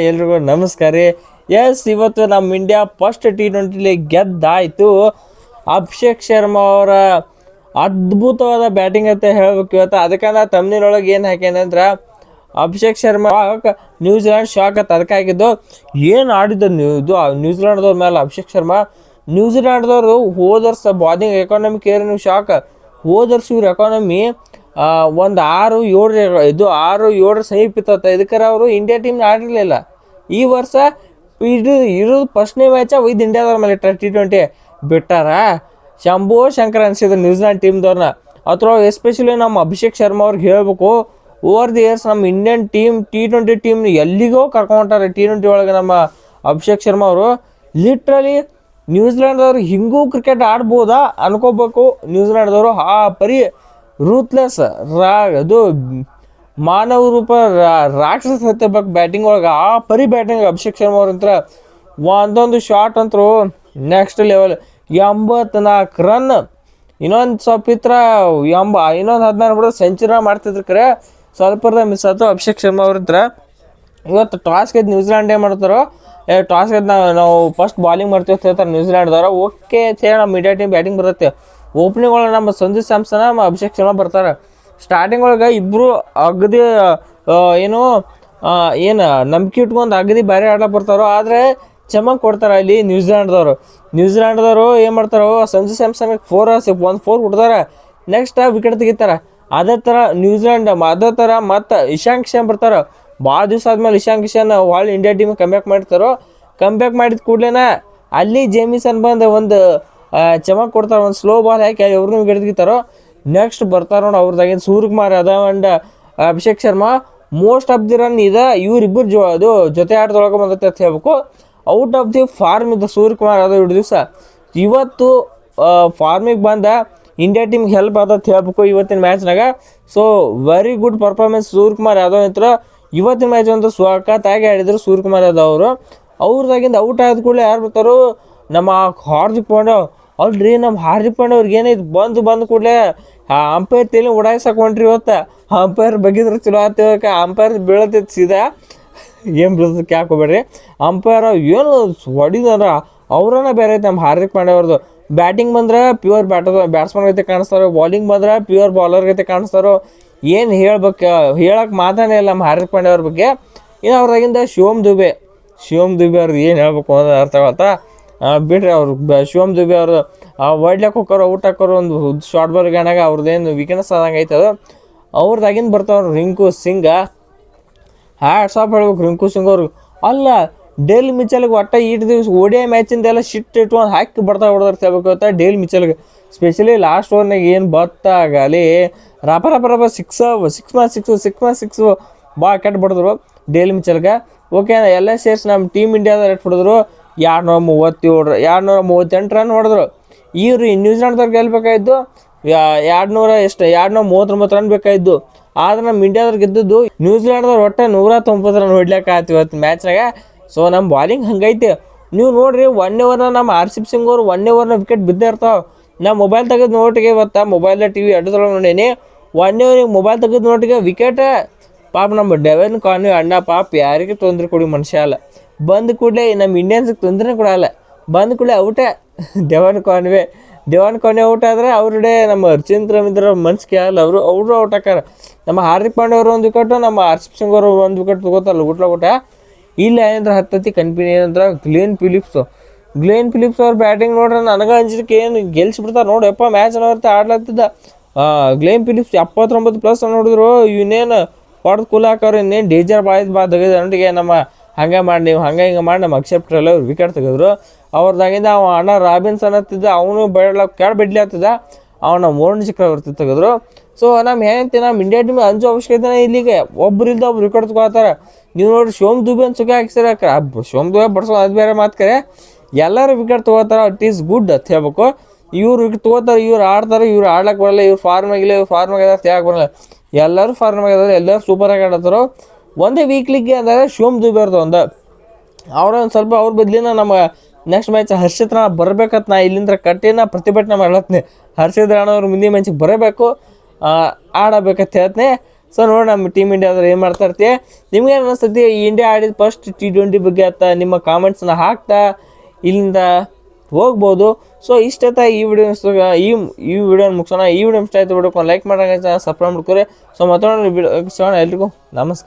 ಎಲ್ರಿಗೂ ನಮಸ್ಕಾರ ರೀ. ಇವತ್ತು ನಮ್ಮ ಇಂಡಿಯಾ ಫಸ್ಟ್ T20 ಗೆದ್ದಾಯಿತು. ಅಭಿಷೇಕ್ ಶರ್ಮಾ ಅವರ ಅದ್ಭುತವಾದ ಬ್ಯಾಟಿಂಗ್ ಅಂತ ಹೇಳ್ಬೇಕು ಇವತ್ತು. ಅದಕ್ಕೆ ನಾ ತಮ್ಮನಿನೊಳಗೆ ಏನು ಹಾಕೇನಂದ್ರೆ ಅಭಿಷೇಕ್ ಶರ್ಮಾ ನ್ಯೂಜಿಲ್ಯಾಂಡ್ ಶಾಕ್ ಅಂತ ಅದಕ್ಕೆ ಆಗಿದ್ದು. ಏನು ಆಡಿದ್ದು ಇದು ನ್ಯೂಜಿಲ್ಯಾಂಡ್ದವ್ರ ಮೇಲೆ ಅಭಿಷೇಕ್ ಶರ್ಮಾ. ನ್ಯೂಜಿಲ್ಯಾಂಡ್ದವರು ಹೋದರ್ಸ ಬಾಲಿಂಗ್ ಎಕಾನಮಿಕ್ ಏರಿನ ಶಾಕ್. ಹೋದರ್ಸ ಇವ್ರ ಎಕಾನಮಿ ಒಂದು 6-7 ಇದು 6-7 ಸಮೀಪ ಇತ್ತು. ಇದಕ್ಕೆ ಅವರು ಇಂಡಿಯಾ ಟೀಮ್ ಆಡಿರಲಿಲ್ಲ. ಈ ವರ್ಷ ಇರೋದು ಫಸ್ಟ್ನೇ ಮ್ಯಾಚ ಒಯ್ದು ಇಂಡಿಯಾದವ್ರ ಮೇಲೆ T20 ಬಿಟ್ಟಾರ. ಶಂಭು ಶಂಕರ್ ಅನಿಸಿದ್ರು ನ್ಯೂಜಿಲ್ಯಾಂಡ್ ಟೀಮ್ದವ್ರನ್ನ. ಅದ್ರೊಳಗೆ ಎಸ್ಪೆಷಲಿ ನಮ್ಮ ಅಭಿಷೇಕ್ ಶರ್ಮಾ ಅವ್ರಿಗೆ ಹೇಳಬೇಕು, ಓವರ್ ದಿ ಇಯರ್ಸ್ ನಮ್ಮ ಇಂಡಿಯನ್ ಟೀಮ್ T20 ಟೀಮ್ನ ಎಲ್ಲಿಗೋ ಕರ್ಕೊಂಡ್ಟಾರೆ. T20 ಒಳಗೆ ನಮ್ಮ ಅಭಿಷೇಕ್ ಶರ್ಮಾ ಅವರು ಲಿಟ್ರಲಿ ನ್ಯೂಜಿಲ್ಯಾಂಡ್ದವ್ರು ಹಿಂಗೂ ಕ್ರಿಕೆಟ್ ಆಡ್ಬೋದಾ ಅನ್ಕೋಬೇಕು. ನ್ಯೂಜಿಲ್ಯಾಂಡ್ದವರು ಪರಿ ರೂತ್ಲೆಸ್ ಅದು ಮಾನವ ರೂಪ ರಾಕ್ಷಸ ಹತ್ತಬೇಕು ಬ್ಯಾಟಿಂಗ್ ಒಳಗೆ. ಪರಿ ಬ್ಯಾಟಿಂಗ್ ಅಭಿಷೇಕ್ ಶರ್ಮಾ ಅವ್ರಂತ್ರ ಒಂದೊಂದು ಶಾಟ್ ಅಂತರೂ ನೆಕ್ಸ್ಟ್ ಲೆವೆಲ್. 84 ರನ್ ಇನ್ನೊಂದು ಸ್ವಲ್ಪ ಇತ್ರ ಇನ್ನೊಂದು 16 ಬಿಡೋ ಸೆಂಚುರಿ ಮಾಡ್ತಿದ್ರು. ಕರೆ ಸ್ವಲ್ಪದ ಮಿಸ್ ಆಯ್ತು ಅಭಿಷೇಕ್ ಶರ್ಮಾ ಅವ್ರಂತ್ರ. ಇವತ್ತು ಟಾಸ್ ಗೆದ್ದು ನ್ಯೂಜಿಲ್ಯಾಂಡ್ ಏನು ಮಾಡ್ತಾರೋ, ಟಾಸ್ ಗೆದ್ದು ನಾವು ಫಸ್ಟ್ ಬಾಲಿಂಗ್ ಮಾಡ್ತೀವಿ ಅಂತ ಹೇಳ್ತಾರೆ ನ್ಯೂಜಿಲ್ಯಾಂಡ್ದವ್ರು. ಓಕೆ ಹೇಳಿ ನಮ್ಮ ಇಂಡಿಯಾ ಟೀಮ್ ಬ್ಯಾಟಿಂಗ್ ಬರುತ್ತೆ. ಓಪನಿಂಗ್ ಒಳಗೆ ನಮ್ಮ ಸಂಜು ಸ್ಯಾಮ್ಸನ್ ಅಭಿಷೇಕ್ ಶರ್ಮಾ ಬರ್ತಾರೆ. ಸ್ಟಾರ್ಟಿಂಗ್ ಒಳಗೆ ಇಬ್ಬರು ಅಗದಿ ಏನು ನಂಬಿಕೆ ಇಟ್ಕೊಂಡು ಅಗದಿ ಬೇರೆ ಆಡಕ್ಕೆ ಬರ್ತಾರೋ, ಆದರೆ ಚಮಕ್ ಕೊಡ್ತಾರೆ ಇಲ್ಲಿ ನ್ಯೂಜಿಲ್ಯಾಂಡ್ದವರು ಏನು ಮಾಡ್ತಾರೋ, ಸಂಜು ಸ್ಯಾಮ್ಸನ್ಗೆ 4 ಕೊಡ್ತಾರೆ. ನೆಕ್ಸ್ಟ್ ವಿಕೆಟ್ ತೆಗಿತಾರೆ. ಅದೇ ಥರ ನ್ಯೂಜಿಲ್ಯಾಂಡ್ ಅದೇ ಥರ ಮತ್ತು ಇಶಾನ್ ಕಿಶನ್ ಬರ್ತಾರೆ. ಭಾಳ ದಿವಸ ಆದಮೇಲೆ ಇಶಾನ್ ಕಿಶನ್ ಒಳ್ಳೆ ಇಂಡಿಯಾ ಟೀಮ್ ಕಂಬ್ಯಾಕ್ ಮಾಡ್ತಾರೋ. ಕಂಬ್ಯಾಕ್ ಮಾಡಿದ ಕೂಡಲೇ ಅಲ್ಲಿ ಜೇಮಿಸನ್ ಬಂದು ಒಂದು ಚಮಕ್ ಕೊಡ್ತಾರೆ. ಒಂದು ಸ್ಲೋ ಬಾಲ್ ಹಾಕಿ ಅವ್ರನ್ನೂ ವಿಕೆಟ್ ತೆಗಿತಾರೋ. ನೆಕ್ಸ್ಟ್ ಬರ್ತಾರೆ ನೋಡಿ ಅವ್ರದ್ದಾಗಿನ Suryakumar Yadav and Abhishek Sharma. Most of the run ಇವರಿಬ್ಬರು ಅದು ಜೊತೆ ಆಟದೊಳಗೆ ಬಂದತ್ತೆ ಅಂತ ಹೇಳ್ಬೇಕು. ಔಟ್ ಆಫ್ ದಿ ಫಾರ್ಮ್ ಇದ್ದ ಸೂರ್ಯಕುಮಾರ್ ಯಾದವ್ 2 ದಿವಸ ಇವತ್ತು ಫಾರ್ಮಿಗೆ ಬಂದ ಇಂಡಿಯಾ ಟೀಮ್ಗೆ ಹೆಲ್ಪ್ ಆದತ್ ಹೇಳ್ಬೇಕು ಇವತ್ತಿನ ಮ್ಯಾಚ್ನಾಗ. So very good performance Suryakumar Yadav ಅಂತ. ಇವತ್ತಿನ ಮ್ಯಾಚ್ ಅಂತೂ ಸ್ವಾಗತಾಗಿ ಆಡಿದ್ರು ಸೂರ್ಯಕುಮಾರ್ ಯಾದವ್ ಅವರು. ಅವ್ರದಾಗಿಂದ ಔಟ್ ಆದ ಕೂಡಲೇ ಯಾರು ಬರ್ತಾರೋ, ನಮ್ಮ ಹಾರ್ದಿಕ್ ಪಾಂಡ್ಯ. ಅಲ್ರಿ ನಮ್ಮ ಹಾರ್ದಿಕ್ ಪಾಂಡ್ಯ ಅವ್ರಿಗೆ ಏನೈತೆ ಬಂದು ಕೂಡಲೇ ಅಂಪೈರ್ ತಲೆ ಉಡಾಯಿಸಕೊಂಡ್ರಿ ಇವತ್ತು. ಅಂಪೈರ್ ಬಗ್ಗಿದ್ರೆ ಚಲೋ ಆಗ್ತೇವೆ. ಅಂಪೈರ್ ಬೀಳತೈತೆ ಸೀದಾ, ಏನು ಬೀಳ್ತಕ್ಕೆ ಯಾಕೆ ಹೋಗ್ಬೇಡ್ರಿ. ಅಂಪೈರ್ ಏನು ಹೊಡಿದಾರ ಅವ್ರನ್ನ ಬೇರೆ ಐತೆ. ನಮ್ಮ ಹಾರ್ದಿಕ್ ಪಾಂಡ್ಯ ಅವ್ರದ್ದು ಬ್ಯಾಟಿಂಗ್ ಬಂದ್ರೆ ಪ್ಯೂರ್ ಬ್ಯಾಟ್ಸ್ಮನ್ ಗತೆ ಕಾಣಿಸ್ತಾರೋ, ಬಾಲಿಂಗ್ ಬಂದ್ರೆ ಪ್ಯೂರ್ ಬಾಲರ್ ಗತೆ ಕಾಣಿಸ್ತಾರೋ. ಏನು ಹೇಳಕ್ಕೆ ಮಾತಾನೇ ಇಲ್ಲ ನಮ್ಮ ಹಾರ್ದಿಕ್ ಪಾಂಡ್ಯ ಅವ್ರ ಬಗ್ಗೆ. ಇನ್ನು ಅವ್ರದಾಗಿಂದ ಶಿವಮ್ ದುಬೆ ಅವ್ರದ್ದು ಏನು ಹೇಳ್ಬೇಕು ಅನ್ನೋದು ಅರ್ಥ ಆಗುತ್ತಾ. ಬಿಡ್ರಿ ಅವ್ರು ಶಿವಮ್ ದುಬೆ ಅವರು ಹೊಡ್ಲಿಕ್ಕೆ ಹೋಗೋರು, ಔಟ್ ಹಾಕೋರು. ಒಂದು ಶಾರ್ಟ್ ಬಾಲ್ ಗಾಣಾಗ ಅವ್ರದ್ದೇನು ವೀಕ್ನೆಸ್ ಆದಂಗೆ ಐತದ. ಅವ್ರದಾಗಿಂದ ಬರ್ತಾವ್ರು ರಿಂಕು ಸಿಂಗ್. ಹ್ಯಾಟ್ಸ್ ಆಫ್ ಹೇಳ್ಬೇಕು ರಿಂಕು ಸಿಂಗ್ ಅವ್ರಿಗೆ. ಅಲ್ಲ ಡೇಲ್ ಮಿಚಲ್ಗೆ ಒಟ್ಟು ದಿವಸ ODI ಮ್ಯಾಚಿಂದೆಲ್ಲ ಶಿಟ್ ಇಟ್ಕೊಂಡು ಹಾಕಿ ಬರ್ತಾ ಹೊಡೆದ್ರೆ ಹೇಳ್ಬೇಕು. ಡೇಲ್ ಮಿಚಲ್ಗೆ ಸ್ಪೆಷಲಿ ಲಾಸ್ಟ್ ಓವರ್ನಾಗ ಏನು ಬತ್ತಾಗಲಿ ರಪ 6 ಭಾಳ ಕೆಟ್ಟ ಬಡಿದ್ರು ಡೇಲ್ ಮಿಚಲ್ಗೆ. ಓಕೆ ಎಲ್ಲ ಸೇರ್ಸಿ ನಮ್ಮ ಟೀಮ್ ಇಂಡಿಯಾದ ರೇಟ್ ಹೊಡೆದ್ರು 238 ರನ್ ಹೊಡೆದ್ರು. ಇವ್ರು ನ್ಯೂಜಿಲ್ಯಾಂಡ್ದವ್ರು ಗೆಲ್ಬೇಕಾಯ್ತು 239 ರನ್ ಬೇಕಾಯಿದ್ದು. ಆದ್ರೆ ನಮ್ಮ ಇಂಡಿಯಾದವ್ರು ಗೆದ್ದದ್ದು. ನ್ಯೂಜಿಲ್ಯಾಂಡ್ದವ್ರು ಒಟ್ಟು 190 ರನ್ ಹೊಡ್ಲಿಕ್ಕೆ ಆಯ್ತು ಇವತ್ತು ಮ್ಯಾಚ್ನಾಗ. ಸೊ ನಮ್ಮ ಬಾಲಿಂಗ್ ಹಂಗೈತೆ. ನೀವು ನೋಡಿರಿ 1 ಓವರ್ನ ನಮ್ಮ RCB ಸಿಂಗ್ ಅವರು 1 ಓವರ್ನ ವಿಕೆಟ್ ಬಿದ್ದೇ ಇರ್ತಾವೆ. ನಾ ಮೊಬೈಲ್ ತೆಗೆದು ನೋಟಿಗೆ ಇವತ್ತು ಮೊಬೈಲ್ TV ಅಡ್ಡದೊಳಗೆ ನೋಡೀನಿ. 1 ಓವರಿಗೆ ಮೊಬೈಲ್ ತೆಗೆದು ನೋಟಿಗೆ ವಿಕೆಟ್. ಪಾಪ ನಮ್ಮ ಡೆವನ್ ಕಾನ್ವೆ ಅಣ್ಣ ಪಾಪ ಯಾರಿಗೆ ತೊಂದರೆ ಕೊಡಿ ಮನುಷ್ಯ ಅಲ್ಲ. ಬಂದ ಕೂಡಲೇ ನಮ್ಮ ಇಂಡಿಯನ್ಸ್ಗೆ ತೊಂದರೆ ಕೊಡಲ್ಲ. ಬಂದ ಕೂಡಲೇ ಔಟೇ ಡೆವನ್ ಕಾನ್ವೆ ಔಟ್ ಆದರೆ ಅವ್ರಡೆ ನಮ್ಮ ಅರ್ಚಿನ್ ರವೀಂದ್ರ ಮನ್ಸು ಕೇಳಲ್ಲ. ಅವರು ಔಟ್ ಹಾಕಾರ. ನಮ್ಮ ಹಾರ್ದಿಕ್ ಪಾಂಡ್ಯ ಅವರು 1 ವಿಕೆಟು, ನಮ್ಮ RCB ಸಿಂಗ್ ಅವರು 1 ವಿಕೆಟ್ ತೊಗೋತಾರಲ್ಲ ಊಟ. ಇಲ್ಲ ಏನಂದ್ರೆ ಹತ್ತತಿ ಕನ್ಫ್ಯೂನ್ ಏನಂದ್ರೆ ಗ್ಲೇನ್ ಫಿಲಿಪ್ಸ್ ಅವ್ರ ಬ್ಯಾಟಿಂಗ್ ನೋಡ್ರೆ ನನಗೆ ಅಂಜಿದಕ್ಕೆ ಏನು ಗೆಲ್ಸಿಬಿಡ್ತಾರೆ ನೋಡಪ್ಪ. ಮ್ಯಾಚ್ ನೋಡ್ತಾ ಆಡ್ಲತ್ತಿದ್ದ ಗ್ಲೇನ್ ಫಿಲಿಪ್ಸ್ 79+ ನೋಡಿದ್ರು. ಇವನ್ನೇನು ಹೊಡೆದು ಕೂಲ್ ಹಾಕೋರು. ಇನ್ನೇನು ಡೇಂಜರ್ ತೆಗೆದು ನಮ್ಮ ಹಂಗೆ ಮಾಡಿ ನೀವು ಹಿಂಗೆ ಮಾಡಿ ನಮ್ಮ ಅಕ್ಸೆಪ್ಟ್ರಲ್ಲ ಅವ್ರು ವಿಕೆಟ್ ತೆಗೆದ್ರು. ಅವ್ರದಾಗಿಂದ ಅಣ್ಣ ರಾಬಿನ್ಸನ್ ಹತ್ತಿದ್ದ, ಅವನು ಬಿಡ್ಲಿ ಆಗ್ತಿದ್ದ. ಅವನ ವರುಣ್ ಚಕ್ರವರ್ತಿ ತೆಗೆದ್ರು. ಸೊ ನಮ್ಮ ನಮ್ಮ ಇಂಡಿಯಾ ಟೀಮ್ ಅಂಜೋ ಅವಶ್ಯಕತೆ ಇಲ್ಲಿಗೆ. ಒಬ್ರು ವಿಕೆಟ್ ತಗೋತಾರೆ. ನೀವು ನೋಡಿ ಶಿವಮ್ ದುಬೆ ಅಂತ ಸುಖ ಹಾಕ್ಸಿರ. ಶಿವಮ್ ದುಬೆ ಬಡ್ಸೋ ಅದು ಬೇರೆ ಮಾತು. ಕರೆ ಎಲ್ಲರೂ ವಿಕೆಟ್ ತೊಗೋತಾರೆ. ಇಟ್ ಈಸ್ ಗುಡ್ ಅಂತ ಹೇಳ್ಬೇಕು. ಇವ್ರು ವಿಕೆಟ್ ತೊಗೋತಾರೆ, ಇವ್ರು ಆಡ್ತಾರೆ, ಇವ್ರು ಆಡ್ಲಕ್ಕೆ ಬರಲ್ಲ. ಇವ್ರು ಫಾರ್ಮ್ ಆಗಿದ್ದಾರೆ ಯಾಕೆ ಬರಲ್ಲ. ಎಲ್ಲರೂ ಫಾರ್ಮ್ ಆಗಿದ್ದಾರೆ, ಎಲ್ಲರೂ ಸೂಪರಾಗಿ ಆಡತ್ತಾರೋ. ಒಂದೇ ವೀಕ್ಲಿಗೆ ಅಂದರೆ ಶಿವಮ್ ದುಬೆ ಅವ್ರದ್ದು ಒಂದು ಸ್ವಲ್ಪ ಅವ್ರ ಬದಲಿನ ನಮ್ಮ ನೆಕ್ಸ್ಟ್ ಮ್ಯಾಚ್ ಹರ್ಷಿತ್ ರಾಣ ಬರ್ಬೇಕಂತ ನಾ ಇಲ್ಲಿಂದ ಕಟ್ಟಿನ ಪ್ರತಿಭಟನೆ ಮಾಡ್ಲತ್ತೀನಿ. ಹರ್ಷಿತ್ ರಾಣ ಅವ್ರು ಮುಂದಿನ ಮ್ಯಾಚಿಗೆ ಬರಬೇಕು, ಆಡಬೇಕಂತ ಹೇಳ್ತೀನಿ. ಸೊ ನೋಡಿ ನಮ್ಮ ಟೀಮ್ ಇಂಡಿಯಾದ್ರೆ ಏನು ಮಾಡ್ತಾ ಇರ್ತೀವಿ. ನಿಮ್ಗೆ ಏನು ಅನಿಸ್ತೈತಿ ಇಂಡಿಯಾ ಆಡಿದ ಫಸ್ಟ್ T20 ಬಗ್ಗೆ ಅಂತ ನಿಮ್ಮ ಕಾಮೆಂಟ್ಸ್ನ ಹಾಕ್ತಾ ಇಲ್ಲಿಂದ ಹೋಗ್ಬೋದು. ಸೊ ಇಷ್ಟತ್ತ ಈ ವಿಡಿಯೋ ಈ ವಿಡಿಯೋನ ಮುಗಿಸೋಣ. ಈ ವಿಡಿಯೋ ಇಷ್ಟ ಆಯ್ತು, ವಿಡಿಯೋಕ್ಕೆ ಲೈಕ್ ಮಾಡೋಣ, ಸಬ್ಸ್ಕ್ರೈಬ್ ಮಾಡ್ಕೊರಿ. ಸೊ ಮಾತಾಡೋಣ ಎಲ್ರಿಗೂ ನಮಸ್ಕಾರ.